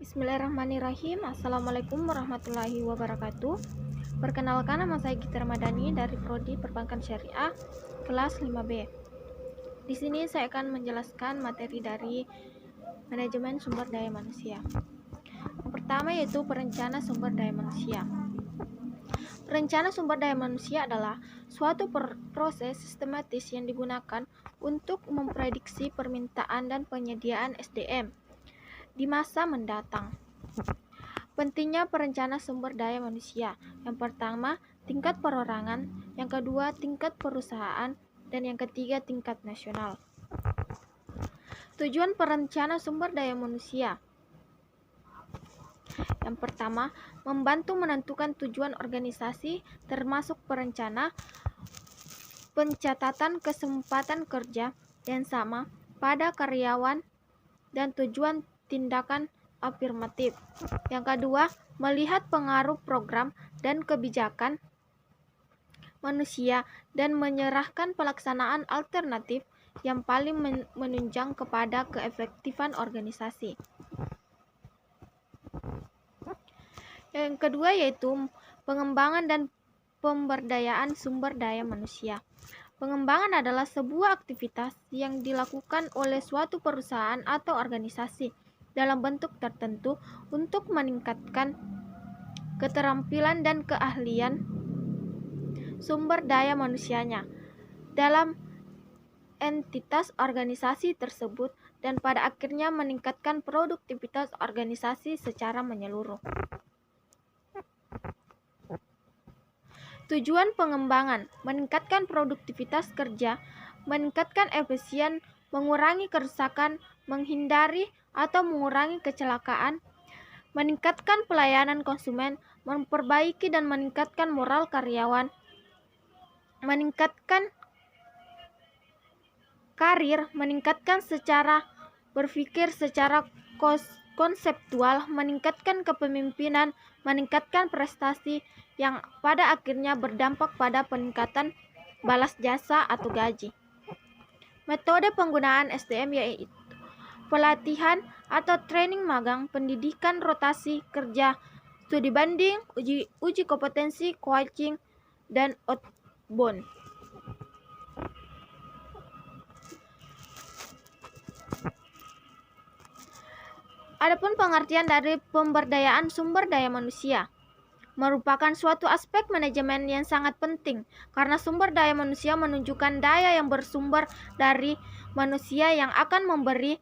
Bismillahirrahmanirrahim. Assalamualaikum warahmatullahi wabarakatuh. Perkenalkan, nama saya Gita Ramadhani dari Prodi Perbankan Syariah kelas 5B. Di sini saya akan menjelaskan materi dari manajemen sumber daya manusia. Yang pertama yaitu perencana sumber daya manusia. Perencana sumber daya manusia adalah suatu proses sistematis yang digunakan untuk memprediksi permintaan dan penyediaan SDM di masa mendatang. Pentingnya perencana sumber daya manusia. Yang pertama, tingkat perorangan, yang kedua, tingkat perusahaan, dan yang ketiga, tingkat nasional. Tujuan perencana sumber daya manusia. Yang pertama, membantu menentukan tujuan organisasi termasuk perencana, pencatatan kesempatan kerja yang sama pada karyawan, dan tujuan tindakan afirmatif. Yang kedua, melihat pengaruh program dan kebijakan manusia dan menyerahkan pelaksanaan alternatif yang paling menunjang kepada keefektifan organisasi. Yang kedua yaitu pengembangan dan pemberdayaan sumber daya manusia. Pengembangan adalah sebuah aktivitas yang dilakukan oleh suatu perusahaan atau organisasi dalam bentuk tertentu untuk meningkatkan keterampilan dan keahlian sumber daya manusianya dalam entitas organisasi tersebut dan pada akhirnya meningkatkan produktivitas organisasi secara menyeluruh. Tujuan pengembangan: meningkatkan produktivitas kerja, meningkatkan efisien, mengurangi kerusakan, menghindari atau mengurangi kecelakaan, meningkatkan pelayanan konsumen, memperbaiki dan meningkatkan moral karyawan, meningkatkan karir, meningkatkan secara berpikir secara konseptual, meningkatkan kepemimpinan, meningkatkan prestasi yang pada akhirnya berdampak pada peningkatan balas jasa atau gaji. Metode penggunaan SDM yaitu pelatihan atau training magang, pendidikan rotasi kerja, studi banding, uji kompetensi, coaching, dan outbound. Adapun pengertian dari pemberdayaan sumber daya manusia merupakan suatu aspek manajemen yang sangat penting karena sumber daya manusia menunjukkan daya yang bersumber dari manusia yang akan memberi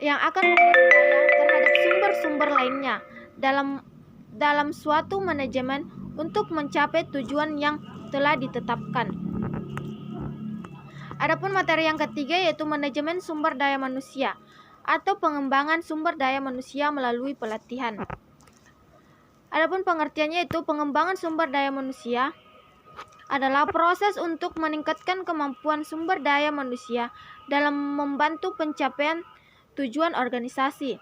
daya terhadap sumber-sumber lainnya dalam suatu manajemen untuk mencapai tujuan yang telah ditetapkan. Adapun materi yang ketiga yaitu manajemen sumber daya manusia atau pengembangan sumber daya manusia melalui pelatihan. Adapun pengertiannya itu pengembangan sumber daya manusia adalah proses untuk meningkatkan kemampuan sumber daya manusia dalam membantu pencapaian tujuan organisasi.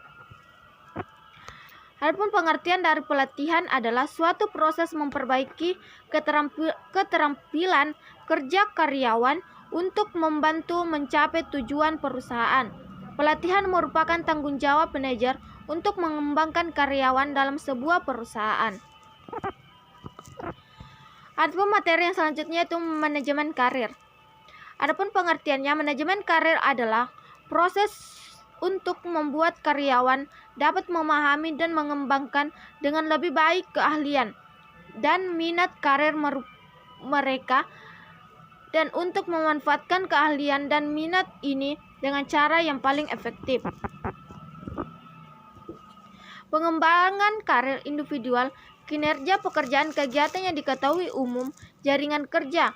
Adapun pengertian dari pelatihan adalah suatu proses memperbaiki keterampilan kerja karyawan untuk membantu mencapai tujuan perusahaan. Pelatihan merupakan tanggung jawab manajer untuk mengembangkan karyawan dalam sebuah perusahaan. Adapun materi yang selanjutnya itu manajemen karir. Adapun pengertiannya, manajemen karir adalah proses untuk membuat karyawan dapat memahami dan mengembangkan dengan lebih baik keahlian dan minat karir mereka dan untuk memanfaatkan keahlian dan minat ini dengan cara yang paling efektif. Pengembangan karir individual, kinerja pekerjaan, kegiatan yang diketahui umum, jaringan kerja,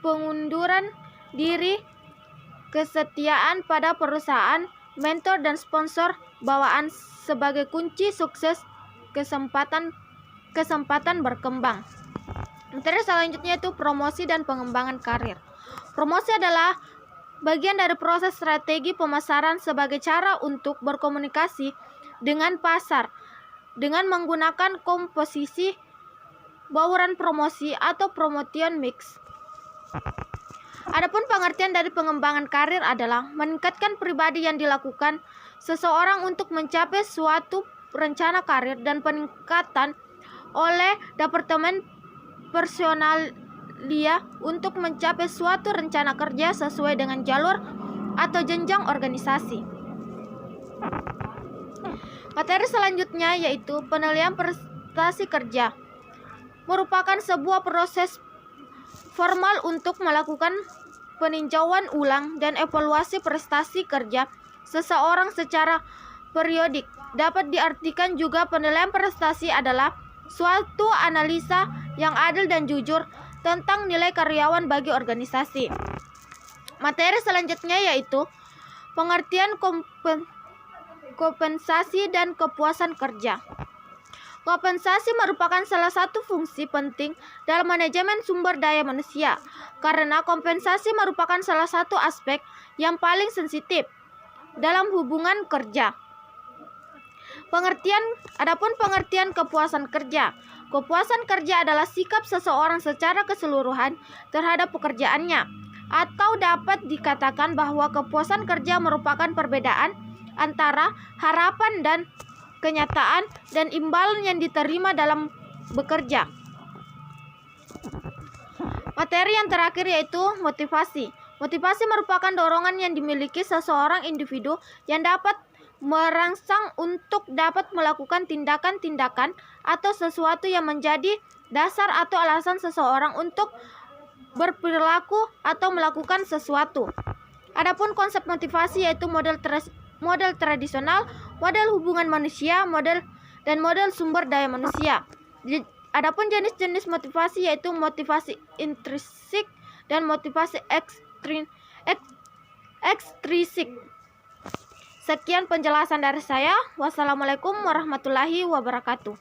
pengunduran diri, kesetiaan pada perusahaan, mentor dan sponsor bawaan sebagai kunci sukses kesempatan berkembang. Materi selanjutnya itu promosi dan pengembangan karir. Promosi adalah bagian dari proses strategi pemasaran sebagai cara untuk berkomunikasi dengan pasar dengan menggunakan komposisi bauran promosi atau promotion mix. Adapun pengertian dari pengembangan karir adalah meningkatkan pribadi yang dilakukan seseorang untuk mencapai suatu rencana karir dan peningkatan oleh Departemen Personalia untuk mencapai suatu rencana kerja sesuai dengan jalur atau jenjang organisasi. Materi selanjutnya yaitu penilaian prestasi kerja. Merupakan sebuah proses formal untuk melakukan peninjauan ulang dan evaluasi prestasi kerja seseorang secara periodik. Dapat diartikan juga penilaian prestasi adalah suatu analisa yang adil dan jujur tentang nilai karyawan bagi organisasi. Materi selanjutnya yaitu pengertian kompensasi dan kepuasan kerja. Kompensasi merupakan salah satu fungsi penting dalam manajemen sumber daya manusia, karena kompensasi merupakan salah satu aspek yang paling sensitif dalam hubungan kerja. Adapun pengertian kepuasan kerja. Kepuasan kerja adalah sikap seseorang secara keseluruhan terhadap pekerjaannya, atau dapat dikatakan bahwa kepuasan kerja merupakan perbedaan antara harapan dan kenyataan dan imbalan yang diterima dalam bekerja. Materi yang terakhir yaitu motivasi. Motivasi merupakan dorongan yang dimiliki seseorang individu yang dapat merangsang untuk dapat melakukan tindakan-tindakan atau sesuatu yang menjadi dasar atau alasan seseorang untuk berperilaku atau melakukan sesuatu. Adapun konsep motivasi yaitu model tradisional, model hubungan manusia, model sumber daya manusia. Adapun jenis-jenis motivasi yaitu motivasi intrinsik dan motivasi ekstrinsik. Sekian penjelasan dari saya. Wassalamualaikum warahmatullahi wabarakatuh.